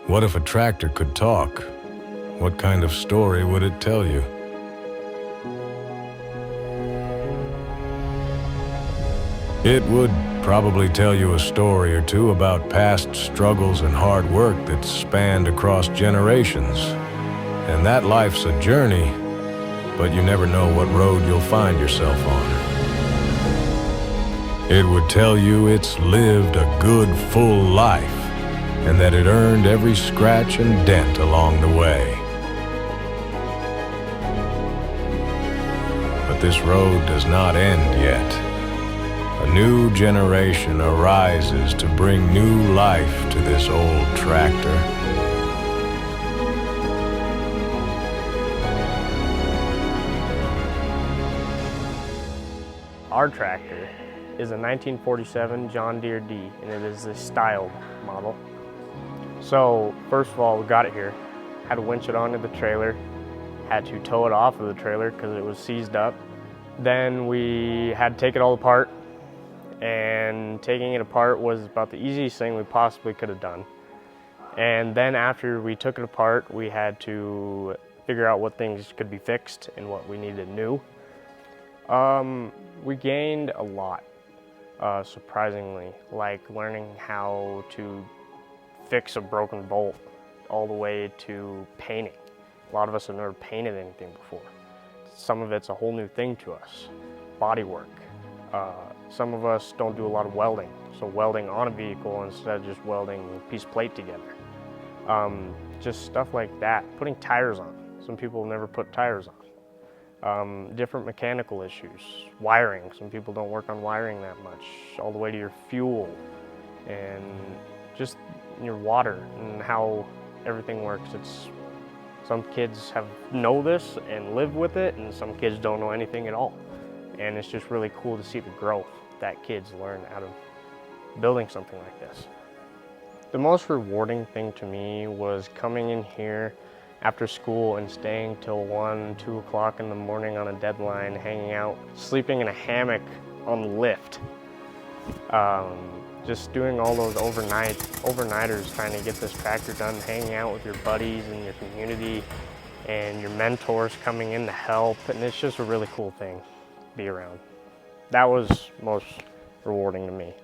What if a tractor could talk? What kind of story would it tell you? It would probably tell you a story or two about past struggles and hard work that spanned across generations. And that life's a journey, but you never know what road you'll find yourself on. It would tell you it's lived a good, full life, and that it earned every scratch and dent along the way. But this road does not end yet. A new generation arises to bring new life to this old tractor. Our tractor is a 1947 John Deere D, and it is a styled model. So first of all, we got it here, had to winch it onto the trailer, had to tow it off of the trailer because it was seized up. Then we had to take it all apart, and taking it apart was about the easiest thing we possibly could have done. And then after we took it apart, we had to figure out what things could be fixed and what we needed new. We gained a lot, surprisingly, like learning how to fix a broken bolt all the way to painting. A lot of us have never painted anything before. Some of it's a whole new thing to us. Body work. Some of us don't do a lot of welding, so welding on a vehicle instead of just welding a piece of plate together. Just stuff like that. Putting tires on. Some people never put tires on. Different mechanical issues. Wiring. Some people don't work on wiring that much. All the way to your fuel and just your water and how everything works. Some kids know this and live with it, and some kids don't know anything at all. And it's just really cool to see the growth that kids learn out of building something like this. The most rewarding thing to me was coming in here after school and staying till 1, 2 o'clock in the morning on a deadline, hanging out, sleeping in a hammock on the lift. Just doing all those overnighters trying to get this tractor done, hanging out with your buddies and your community and your mentors coming in to help, and it's just a really cool thing to be around. That was most rewarding to me.